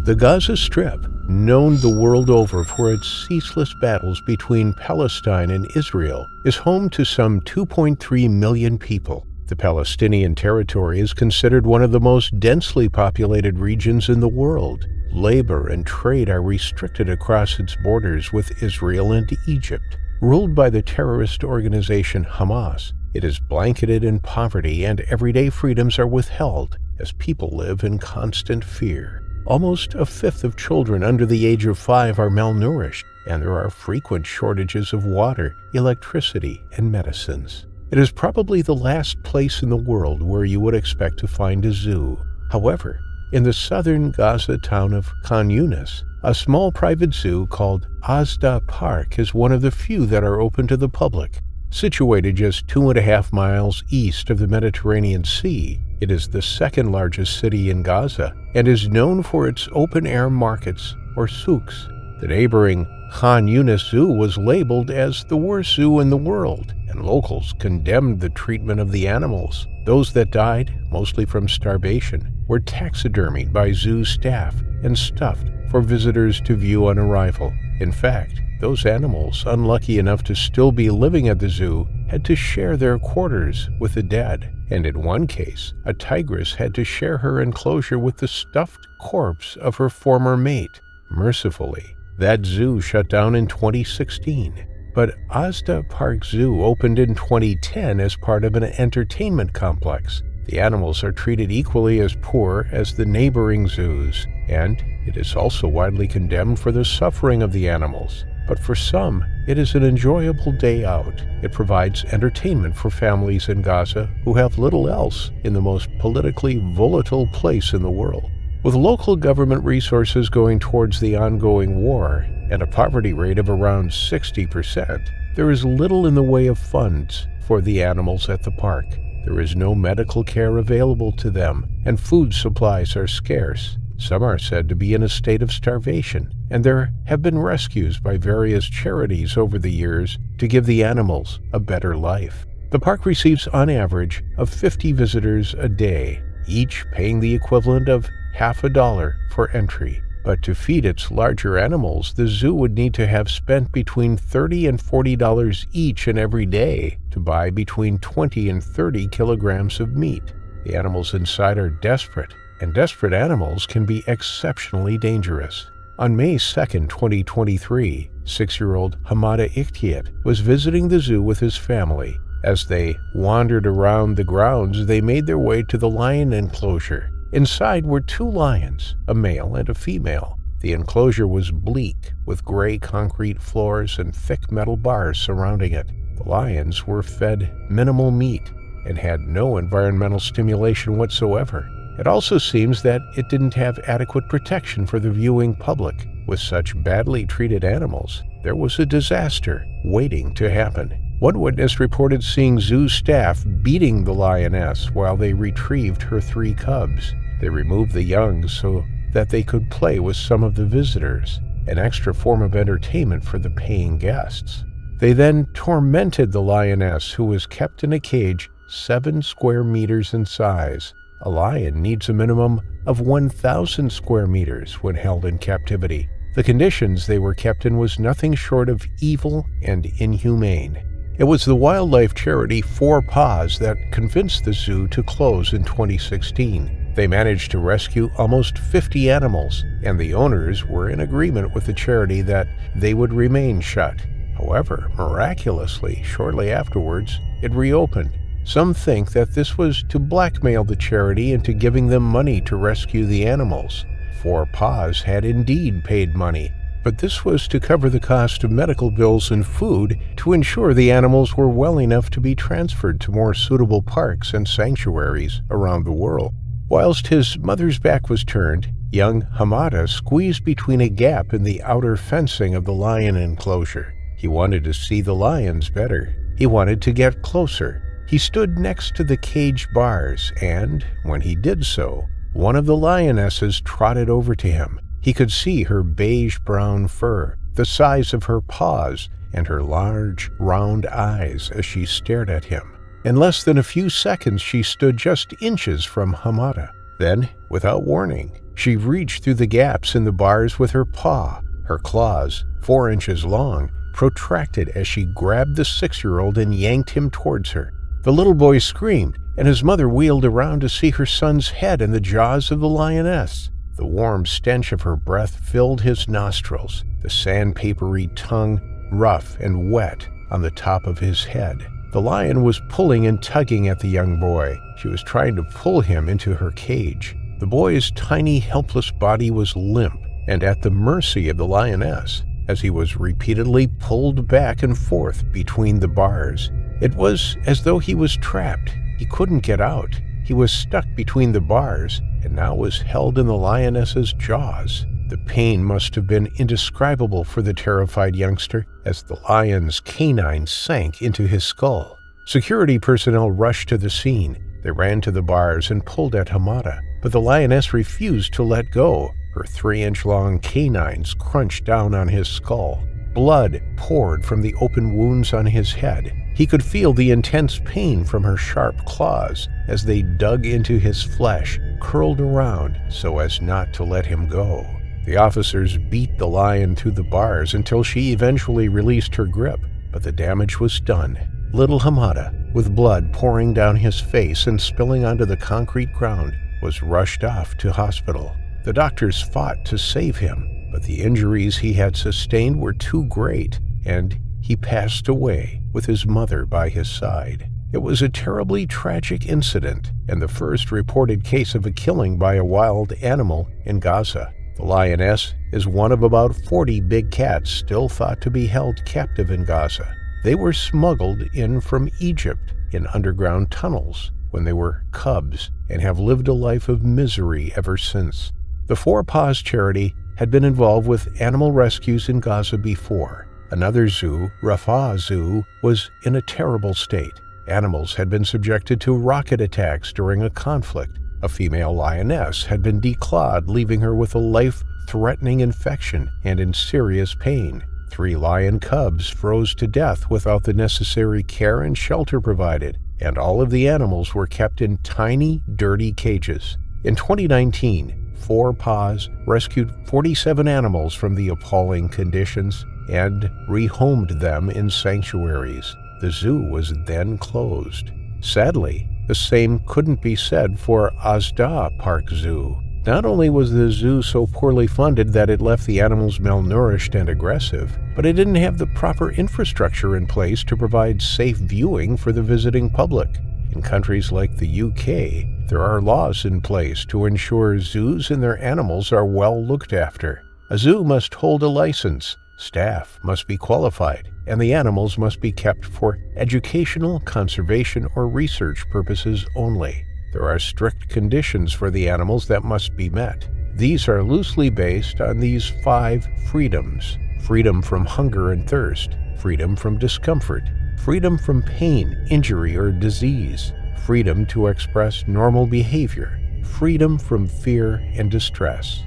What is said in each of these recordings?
The Gaza Strip, known the world over for its ceaseless battles between Palestine and Israel, is home to some 2.3 million people. The Palestinian territory is considered one of the most densely populated regions in the world. Labor and trade are restricted across its borders with Israel and Egypt. Ruled by the terrorist organization Hamas, it is blanketed in poverty and everyday freedoms are withheld as people live in constant fear. Almost a fifth of children under the age of 5 are malnourished, and there are frequent shortages of water, electricity, and medicines. It is probably the last place in the world where you would expect to find a zoo. However, in the southern Gaza town of Khan Yunis, a small private zoo called Asda Park is one of the few that are open to the public. Situated just 2.5 miles east of the Mediterranean Sea, it is the second largest city in Gaza and is known for its open-air markets, or souks. The neighboring Khan Yunis Zoo was labeled as the worst zoo in the world, and locals condemned the treatment of the animals. Those that died, mostly from starvation, were taxidermied by zoo staff and stuffed for visitors to view on arrival. In fact, those animals, unlucky enough to still be living at the zoo, had to share their quarters with the dead, and in one case, a tigress had to share her enclosure with the stuffed corpse of her former mate. Mercifully, that zoo shut down in 2016, but Asda Park Zoo opened in 2010 as part of an entertainment complex. The animals are treated equally as poor as the neighboring zoos, and it is also widely condemned for the suffering of the animals. But for some, it is an enjoyable day out. It provides entertainment for families in Gaza who have little else in the most politically volatile place in the world. With local government resources going towards the ongoing war and a poverty rate of around 60%, there is little in the way of funds for the animals at the park. There is no medical care available to them, and food supplies are scarce. Some are said to be in a state of starvation, and there have been rescues by various charities over the years to give the animals a better life. The park receives on average of 50 visitors a day, each paying the equivalent of $50 for entry. But to feed its larger animals, the zoo would need to have spent between $30 and $40 each and every day to buy between 20 and 30 kilograms of meat. The animals inside are desperate, and desperate animals can be exceptionally dangerous. On May 2, 2023, 6-year-old Hamada Ikhtiat was visiting the zoo with his family. As they wandered around the grounds, they made their way to the lion enclosure. Inside were 2 lions, a male and a female. The enclosure was bleak, with gray concrete floors and thick metal bars surrounding it. The lions were fed minimal meat and had no environmental stimulation whatsoever. It also seems that it didn't have adequate protection for the viewing public. With such badly treated animals, there was a disaster waiting to happen. One witness reported seeing zoo staff beating the lioness while they retrieved her 3 cubs. They removed the young so that they could play with some of the visitors, an extra form of entertainment for the paying guests. They then tormented the lioness, who was kept in a cage 7 square meters in size. A lion needs a minimum of 1,000 square meters when held in captivity. The conditions they were kept in was nothing short of evil and inhumane. It was the wildlife charity 4 Paws that convinced the zoo to close in 2016. They managed to rescue almost 50 animals, and the owners were in agreement with the charity that they would remain shut. However, miraculously, shortly afterwards, it reopened. Some think that this was to blackmail the charity into giving them money to rescue the animals. 4 Paws had indeed paid money, but this was to cover the cost of medical bills and food to ensure the animals were well enough to be transferred to more suitable parks and sanctuaries around the world. Whilst his mother's back was turned, young Hamada squeezed between a gap in the outer fencing of the lion enclosure. He wanted to see the lions better. He wanted to get closer. He stood next to the cage bars, and, when he did so, one of the lionesses trotted over to him. He could see her beige-brown fur, the size of her paws, and her large, round eyes as she stared at him. In less than a few seconds, she stood just inches from Hamada. Then, without warning, she reached through the gaps in the bars with her paw. Her claws, 4 inches long, protracted as she grabbed the 6-year-old and yanked him towards her. The little boy screamed, and his mother wheeled around to see her son's head in the jaws of the lioness. The warm stench of her breath filled his nostrils, the sandpapery tongue rough and wet on the top of his head. The lion was pulling and tugging at the young boy. She was trying to pull him into her cage. The boy's tiny, helpless body was limp and at the mercy of the lioness as he was repeatedly pulled back and forth between the bars. It was as though he was trapped. He couldn't get out. He was stuck between the bars and now was held in the lioness's jaws. The pain must have been indescribable for the terrified youngster as the lion's canine sank into his skull. Security personnel rushed to the scene. They ran to the bars and pulled at Hamada, but the lioness refused to let go. Her 3-inch-long canines crunched down on his skull. Blood poured from the open wounds on his head. He could feel the intense pain from her sharp claws as they dug into his flesh, curled around so as not to let him go. The officers beat the lion through the bars until she eventually released her grip, but the damage was done. Little Hamada, with blood pouring down his face and spilling onto the concrete ground, was rushed off to hospital. The doctors fought to save him, but the injuries he had sustained were too great, and he passed away with his mother by his side. It was a terribly tragic incident, and the first reported case of a killing by a wild animal in Gaza. The lioness is one of about 40 big cats still thought to be held captive in Gaza. They were smuggled in from Egypt in underground tunnels when they were cubs and have lived a life of misery ever since. The Four Paws charity had been involved with animal rescues in Gaza before. Another zoo, Rafah Zoo, was in a terrible state. Animals had been subjected to rocket attacks during a conflict. A female lioness had been declawed, leaving her with a life-threatening infection and in serious pain. 3 lion cubs froze to death without the necessary care and shelter provided, and all of the animals were kept in tiny, dirty cages. In 2019, Four Paws rescued 47 animals from the appalling conditions and rehomed them in sanctuaries. The zoo was then closed. Sadly, the same couldn't be said for Asda Park Zoo. Not only was the zoo so poorly funded that it left the animals malnourished and aggressive, but it didn't have the proper infrastructure in place to provide safe viewing for the visiting public. In countries like the UK, there are laws in place to ensure zoos and their animals are well looked after. A zoo must hold a license, staff must be qualified, and the animals must be kept for educational, conservation, or research purposes only. There are strict conditions for the animals that must be met. These are loosely based on these 5 freedoms: freedom from hunger and thirst, freedom from discomfort, freedom from pain, injury, or disease, freedom to express normal behavior, freedom from fear and distress.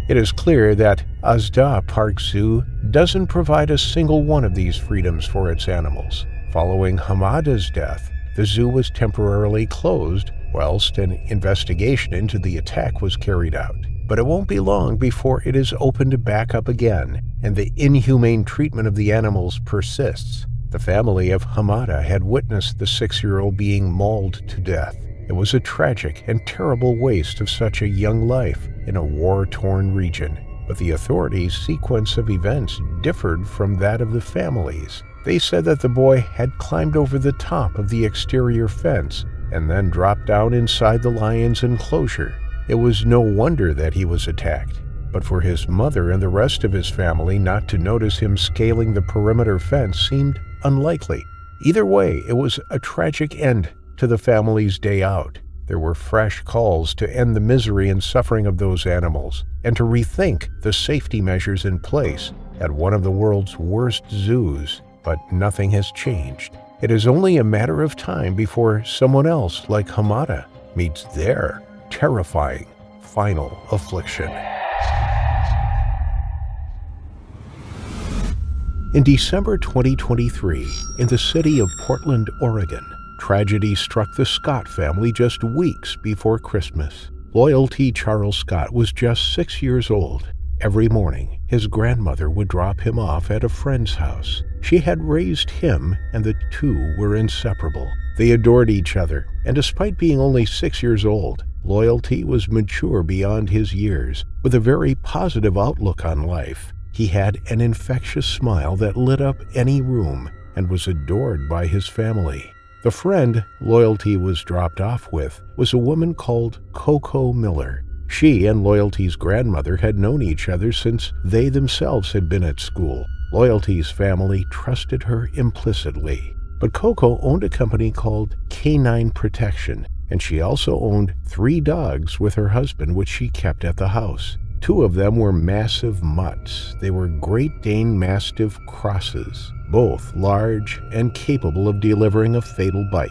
It is clear that Asda Park Zoo doesn't provide a single one of these freedoms for its animals. Following Hamada's death, the zoo was temporarily closed whilst an investigation into the attack was carried out. But it won't be long before it is opened back up again, and the inhumane treatment of the animals persists. The family of Hamada had witnessed the 6-year-old being mauled to death. It was a tragic and terrible waste of such a young life in a war-torn region. But the authorities' sequence of events differed from that of the families. They said that the boy had climbed over the top of the exterior fence and then dropped down inside the lion's enclosure. It was no wonder that he was attacked. But for his mother and the rest of his family not to notice him scaling the perimeter fence seemed unlikely. Either way, it was a tragic end to the family's day out. There were fresh calls to end the misery and suffering of those animals and to rethink the safety measures in place at one of the world's worst zoos. But nothing has changed. It is only a matter of time before someone else like Hamada meets their terrifying final affliction. In December 2023, in the city of Portland, Oregon, tragedy struck the Scott family just weeks before Christmas. Loyalty Charles Scott was just 6 years old. Every morning, his grandmother would drop him off at a friend's house. She had raised him, and the two were inseparable. They adored each other, and despite being only 6 years old, Loyalty was mature beyond his years, with a very positive outlook on life. He had an infectious smile that lit up any room and was adored by his family. The friend Loyalty was dropped off with was a woman called Coco Miller. She and Loyalty's grandmother had known each other since they themselves had been at school. Loyalty's family trusted her implicitly. But Coco owned a company called Canine Protection, and she also owned 3 dogs with her husband, which she kept at the house. 2 of them were massive mutts. They were Great Dane Mastiff crosses, both large and capable of delivering a fatal bite.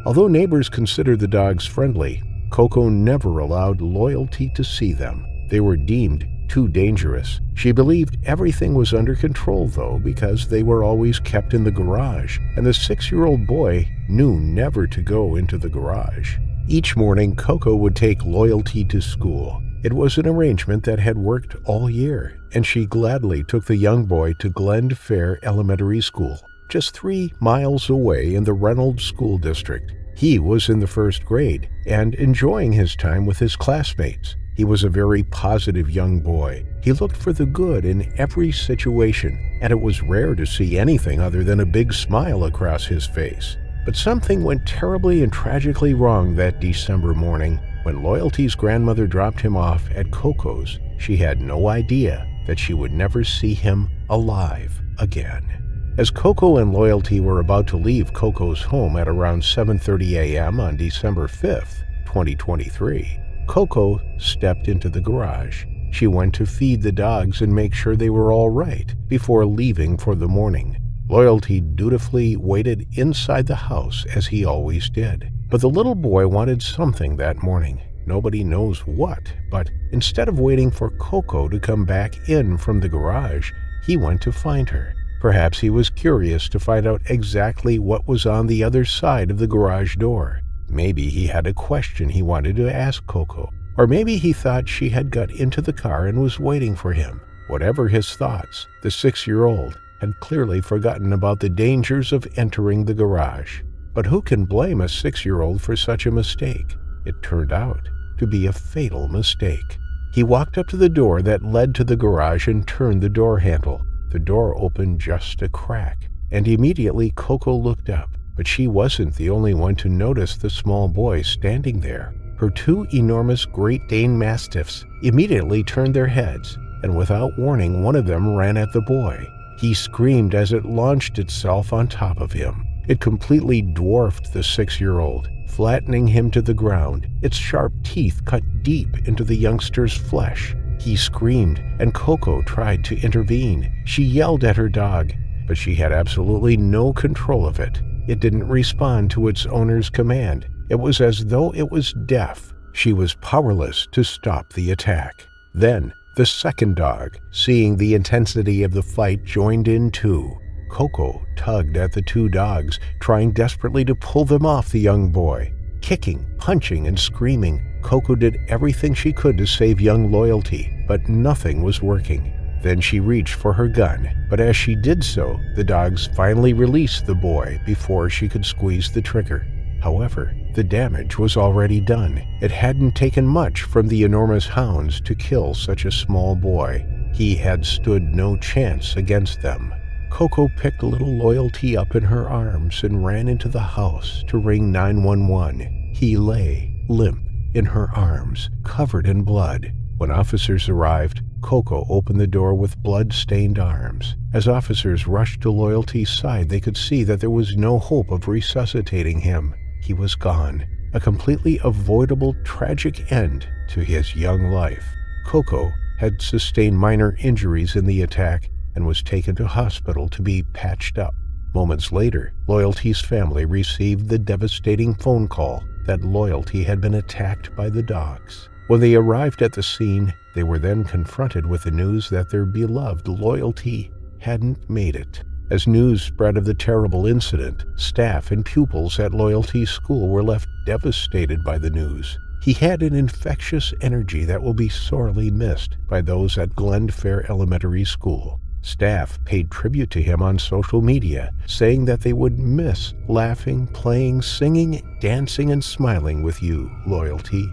Although neighbors considered the dogs friendly, Coco never allowed Loyalty to see them. They were deemed too dangerous. She believed everything was under control, though, because they were always kept in the garage, and the 6-year-old boy knew never to go into the garage. Each morning, Coco would take Loyalty to school. It was an arrangement that had worked all year, and she gladly took the young boy to Glen Fair Elementary School, just 3 miles away in the Reynolds School District. He was in the 1st grade and enjoying his time with his classmates. He was a very positive young boy. He looked for the good in every situation, and it was rare to see anything other than a big smile across his face. But something went terribly and tragically wrong that December morning. When Loyalty's grandmother dropped him off at Coco's, she had no idea that she would never see him alive again. As Coco and Loyalty were about to leave Coco's home at around 7:30 a.m. on December 5th, 2023, Coco stepped into the garage. She went to feed the dogs and make sure they were all right before leaving for the morning. Loyalty dutifully waited inside the house as he always did. But the little boy wanted something that morning. Nobody knows what, but instead of waiting for Coco to come back in from the garage, he went to find her. Perhaps he was curious to find out exactly what was on the other side of the garage door. Maybe he had a question he wanted to ask Coco, or maybe he thought she had got into the car and was waiting for him. Whatever his thoughts, the 6-year-old had clearly forgotten about the dangers of entering the garage. But who can blame a 6-year-old for such a mistake? It turned out to be a fatal mistake. He walked up to the door that led to the garage and turned the door handle. The door opened just a crack, and immediately Coco looked up, but she wasn't the only one to notice the small boy standing there. Her 2 enormous Great Dane Mastiffs immediately turned their heads, and without warning, one of them ran at the boy. He screamed as it launched itself on top of him. It completely dwarfed the 6-year-old, flattening him to the ground. Its sharp teeth cut deep into the youngster's flesh. He screamed, and Coco tried to intervene. She yelled at her dog, but she had absolutely no control of it. It didn't respond to its owner's command. It was as though it was deaf. She was powerless to stop the attack. Then, the second dog, seeing the intensity of the fight, joined in too. Coco tugged at the 2 dogs, trying desperately to pull them off the young boy. Kicking, punching, and screaming, Coco did everything she could to save young Loyalty, but nothing was working. Then she reached for her gun, but as she did so, the dogs finally released the boy before she could squeeze the trigger. However, the damage was already done. It hadn't taken much from the enormous hounds to kill such a small boy. He had stood no chance against them. Coco picked little Loyalty up in her arms and ran into the house to ring 911. He lay, limp, in her arms, covered in blood. When officers arrived, Coco opened the door with blood-stained arms. As officers rushed to Loyalty's side, they could see that there was no hope of resuscitating him. He was gone. A completely avoidable, tragic end to his young life. Coco had sustained minor injuries in the attack and was taken to hospital to be patched up. Moments later, Loyalty's family received the devastating phone call that Loyalty had been attacked by the dogs. When they arrived at the scene, they were then confronted with the news that their beloved Loyalty hadn't made it. As news spread of the terrible incident, staff and pupils at Loyalty's school were left devastated by the news. He had an infectious energy that will be sorely missed by those at Glenfair Elementary School. Staff paid tribute to him on social media, saying that they would miss laughing, playing, singing, dancing, and smiling with you, Loyalty.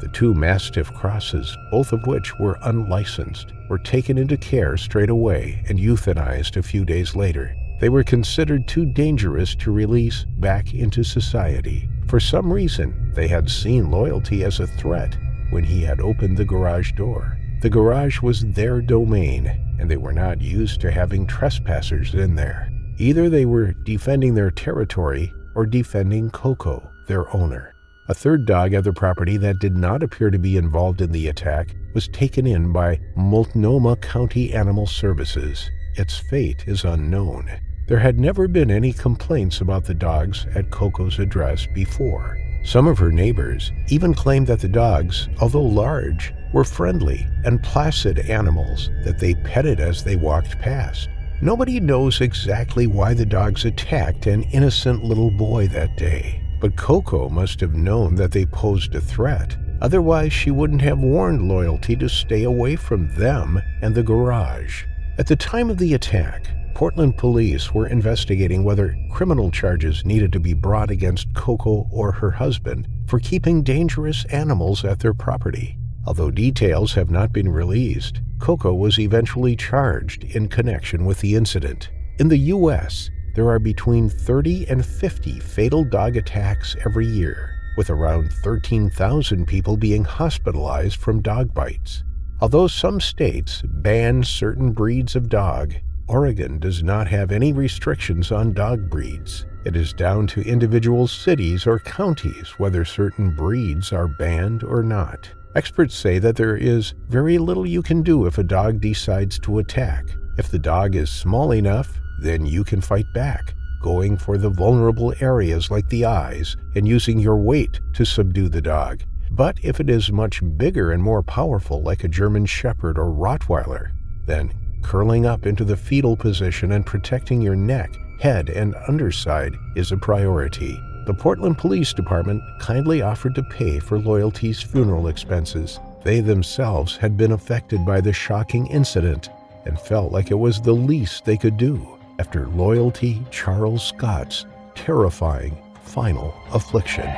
The 2 Mastiff crosses, both of which were unlicensed, were taken into care straight away and euthanized a few days later. They were considered too dangerous to release back into society. For some reason, they had seen Loyalty as a threat when he had opened the garage door. The garage was their domain, and they were not used to having trespassers in there. Either they were defending their territory or defending Coco, their owner. A third dog at the property that did not appear to be involved in the attack was taken in by Multnomah County Animal Services. Its fate is unknown. There had never been any complaints about the dogs at Coco's address before. Some of her neighbors even claimed that the dogs, although large, were friendly and placid animals that they petted as they walked past. Nobody knows exactly why the dogs attacked an innocent little boy that day, but Coco must have known that they posed a threat. Otherwise, she wouldn't have warned Loyalty to stay away from them and the garage. At the time of the attack, Portland police were investigating whether criminal charges needed to be brought against Coco or her husband for keeping dangerous animals at their property. Although details have not been released, Coco was eventually charged in connection with the incident. In the U.S., there are between 30 and 50 fatal dog attacks every year, with around 13,000 people being hospitalized from dog bites. Although some states ban certain breeds of dog, Oregon does not have any restrictions on dog breeds. It is down to individual cities or counties whether certain breeds are banned or not. Experts say that there is very little you can do if a dog decides to attack. If the dog is small enough, then you can fight back, going for the vulnerable areas like the eyes and using your weight to subdue the dog. But if it is much bigger and more powerful like a German Shepherd or Rottweiler, then curling up into the fetal position and protecting your neck, head, and underside is a priority. The Portland Police Department kindly offered to pay for Loyalty's funeral expenses. They themselves had been affected by the shocking incident and felt like it was the least they could do after Loyalty Charles Scott's terrifying final affliction.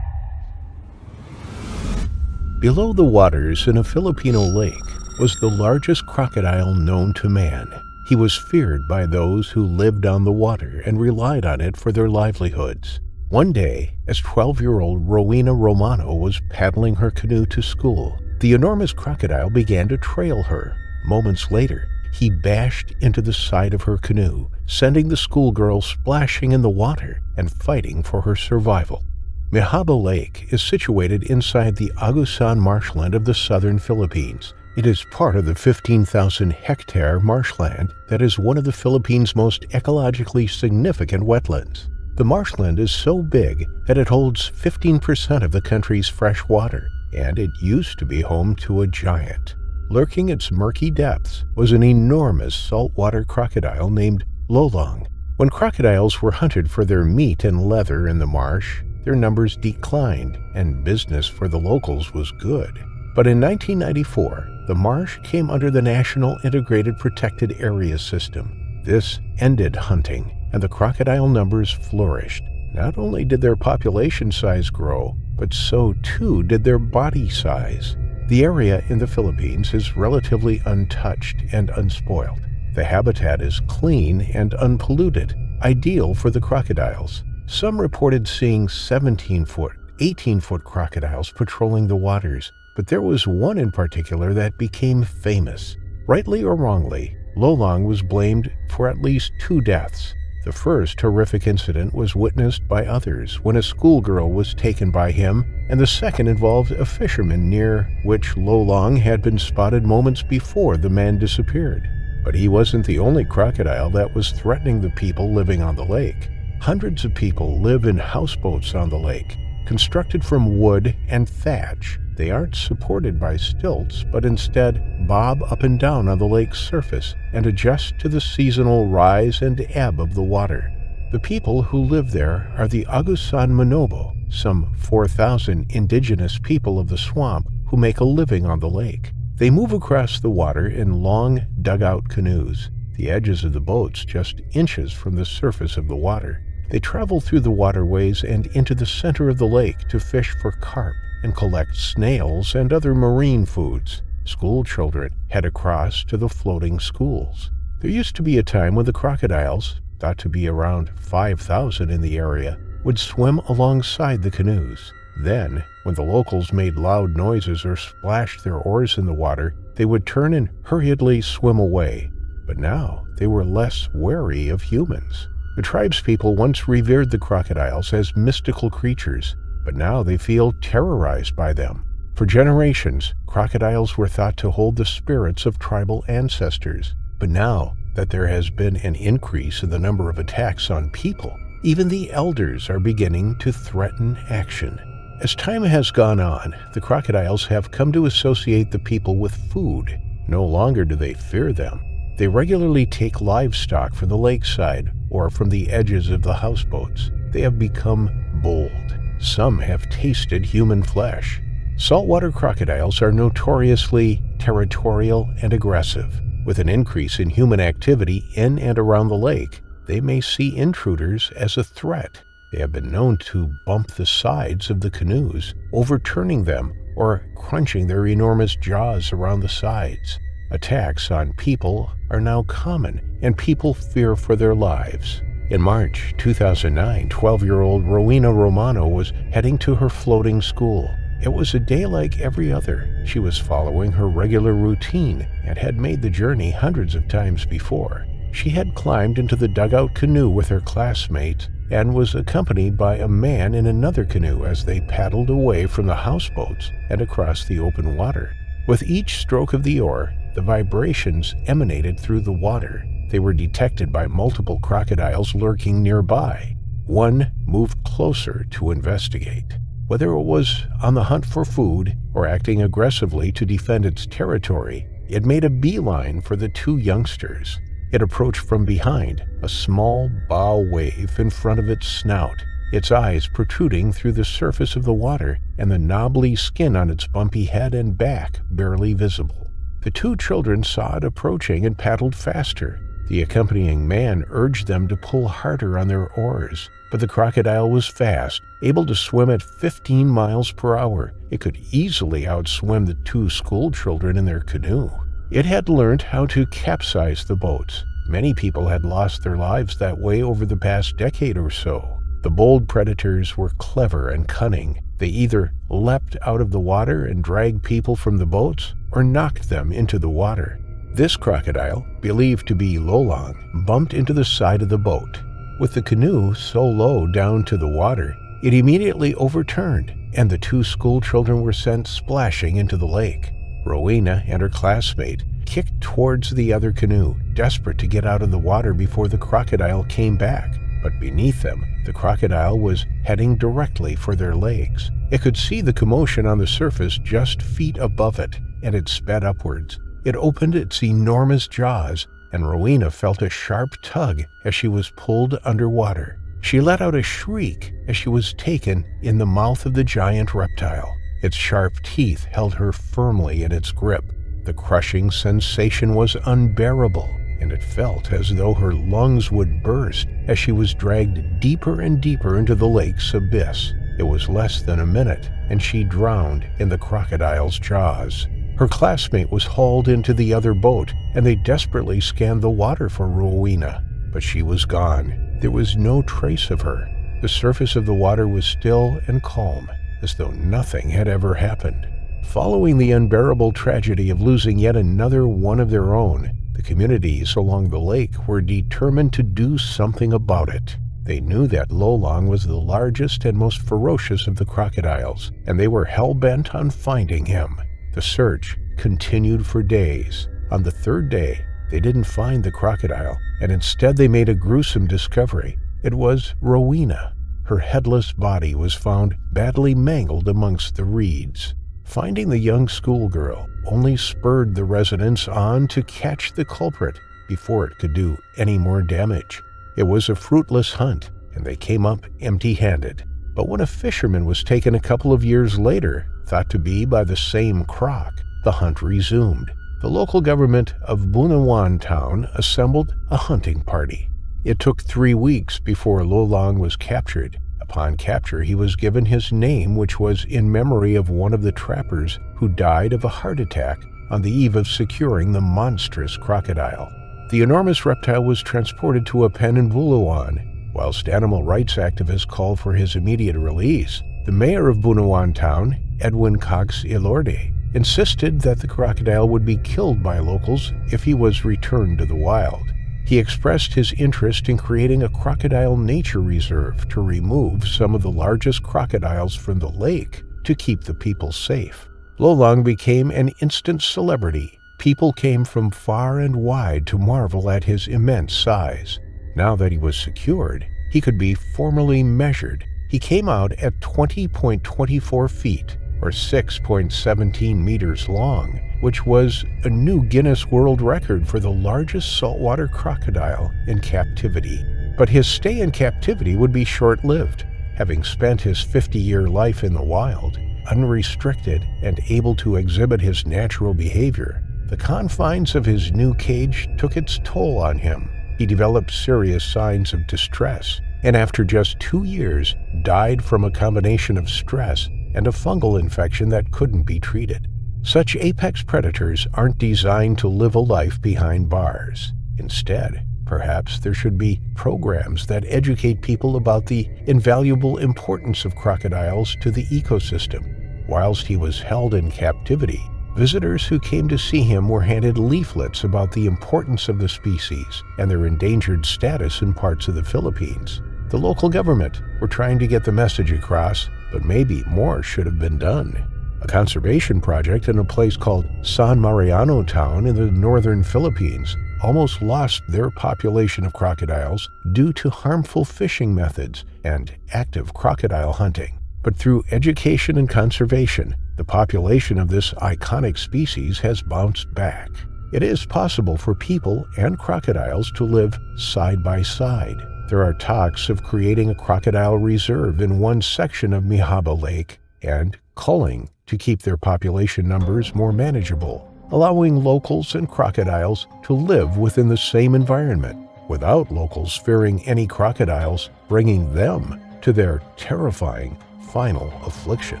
Below the waters in a Filipino lake was the largest crocodile known to man. He was feared by those who lived on the water and relied on it for their livelihoods. One day, as 12-year-old Rowena Romano was paddling her canoe to school, the enormous crocodile began to trail her. Moments later, he bashed into the side of her canoe, sending the schoolgirl splashing in the water and fighting for her survival. Mehaba Lake is situated inside the Agusan marshland of the southern Philippines. It is part of the 15,000-hectare marshland that is one of the Philippines' most ecologically significant wetlands. The marshland is so big that it holds 15% of the country's fresh water, and it used to be home to a giant. Lurking its murky depths was an enormous saltwater crocodile named Lolong. When crocodiles were hunted for their meat and leather in the marsh, their numbers declined and business for the locals was good. But in 1994, the marsh came under the National Integrated Protected Area System. This ended hunting, and the crocodile numbers flourished. Not only did their population size grow, but so too did their body size. The area in the Philippines is relatively untouched and unspoiled. The habitat is clean and unpolluted, ideal for the crocodiles. Some reported seeing 17-foot, 18-foot crocodiles patrolling the waters, but there was one in particular that became famous. Rightly or wrongly, Lolong was blamed for at least 2 deaths. The first horrific incident was witnessed by others when a schoolgirl was taken by him, and the second involved a fisherman near which Lolong had been spotted moments before the man disappeared. But he wasn't the only crocodile that was threatening the people living on the lake. Hundreds of people live in houseboats on the lake, constructed from wood and thatch. They aren't supported by stilts, but instead bob up and down on the lake's surface and adjust to the seasonal rise and ebb of the water. The people who live there are the Agusan Manobo, some 4,000 indigenous people of the swamp who make a living on the lake. They move across the water in long, dugout canoes, the edges of the boats just inches from the surface of the water. They travel through the waterways and into the center of the lake to fish for carp and collect snails and other marine foods. School children head across to the floating schools. There used to be a time when the crocodiles, thought to be around 5,000 in the area, would swim alongside the canoes. Then, when the locals made loud noises or splashed their oars in the water, they would turn and hurriedly swim away. But now they were less wary of humans. The tribespeople once revered the crocodiles as mystical creatures, but now they feel terrorized by them. For generations, crocodiles were thought to hold the spirits of tribal ancestors. But now that there has been an increase in the number of attacks on people, even the elders are beginning to threaten action. As time has gone on, the crocodiles have come to associate the people with food. No longer do they fear them. They regularly take livestock from the lakeside or from the edges of the houseboats. They have become bold. Some have tasted human flesh. Saltwater crocodiles are notoriously territorial and aggressive. With an increase in human activity in and around the lake, they may see intruders as a threat. They have been known to bump the sides of the canoes, overturning them or crunching their enormous jaws around the sides. Attacks on people are now common, and people fear for their lives. In March 2009, 12-year-old Rowena Romano was heading to her floating school. It was a day like every other. She was following her regular routine and had made the journey hundreds of times before. She had climbed into the dugout canoe with her classmates and was accompanied by a man in another canoe as they paddled away from the houseboats and across the open water. With each stroke of the oar, the vibrations emanated through the water. They were detected by multiple crocodiles lurking nearby. One moved closer to investigate. Whether it was on the hunt for food or acting aggressively to defend its territory, it made a beeline for the two youngsters. It approached from behind, a small bow wave in front of its snout, its eyes protruding through the surface of the water and the knobbly skin on its bumpy head and back barely visible. The two children saw it approaching and paddled faster. The accompanying man urged them to pull harder on their oars, but the crocodile was fast, able to swim at 15 miles per hour. It could easily outswim the two school children in their canoe. It had learned how to capsize the boats. Many people had lost their lives that way over the past decade or so. The bold predators were clever and cunning. They either leapt out of the water and dragged people from the boats or knocked them into the water. This crocodile, believed to be Lolong, bumped into the side of the boat. With the canoe so low down to the water, it immediately overturned, and the two school children were sent splashing into the lake. Rowena and her classmate kicked towards the other canoe, desperate to get out of the water before the crocodile came back. But beneath them, the crocodile was heading directly for their legs. It could see the commotion on the surface just feet above it, and it sped upwards. It opened its enormous jaws, and Rowena felt a sharp tug as she was pulled underwater. She let out a shriek as she was taken in the mouth of the giant reptile. Its sharp teeth held her firmly in its grip. The crushing sensation was unbearable, and it felt as though her lungs would burst as she was dragged deeper and deeper into the lake's abyss. It was less than a minute, and she drowned in the crocodile's jaws. Her classmate was hauled into the other boat, and they desperately scanned the water for Rowena, but she was gone. There was no trace of her. The surface of the water was still and calm, as though nothing had ever happened. Following the unbearable tragedy of losing yet another one of their own, the communities along the lake were determined to do something about it. They knew that Lolong was the largest and most ferocious of the crocodiles, and they were hell-bent on finding him. The search continued for days. On the third day, they didn't find the crocodile, and instead they made a gruesome discovery. It was Rowena. Her headless body was found badly mangled amongst the reeds. Finding the young schoolgirl only spurred the residents on to catch the culprit before it could do any more damage. It was a fruitless hunt, and they came up empty-handed. But when a fisherman was taken a couple of years later, thought to be by the same croc, the hunt resumed. The local government of Bunawan town assembled a hunting party. It took 3 weeks before Lo Long was captured. Upon capture, he was given his name, which was in memory of one of the trappers who died of a heart attack on the eve of securing the monstrous crocodile. The enormous reptile was transported to a pen in Bulawan. Whilst animal rights activists called for his immediate release, the mayor of Bunawan town, Edwin Cox Ilorde, insisted that the crocodile would be killed by locals if he was returned to the wild. He expressed his interest in creating a crocodile nature reserve to remove some of the largest crocodiles from the lake to keep the people safe. Lo Long became an instant celebrity. People came from far and wide to marvel at his immense size. Now that he was secured, he could be formally measured. He came out at 20.24 feet, or 6.17 meters long, which was a new Guinness World Record for the largest saltwater crocodile in captivity. But his stay in captivity would be short-lived. Having spent his 50-year life in the wild, unrestricted and able to exhibit his natural behavior, the confines of his new cage took its toll on him. He developed serious signs of distress, and after just 2 years, died from a combination of stress and a fungal infection that couldn't be treated. Such apex predators aren't designed to live a life behind bars. Instead, perhaps there should be programs that educate people about the invaluable importance of crocodiles to the ecosystem. Whilst he was held in captivity, visitors who came to see him were handed leaflets about the importance of the species and their endangered status in parts of the Philippines. The local government were trying to get the message across, but maybe more should have been done. A conservation project in a place called San Mariano town in the northern Philippines almost lost their population of crocodiles due to harmful fishing methods and active crocodile hunting. But through education and conservation, the population of this iconic species has bounced back. It is possible for people and crocodiles to live side by side. There are talks of creating a crocodile reserve in one section of Mihaba Lake and culling to keep their population numbers more manageable, allowing locals and crocodiles to live within the same environment without locals fearing any crocodiles bringing them to their terrifying final affliction.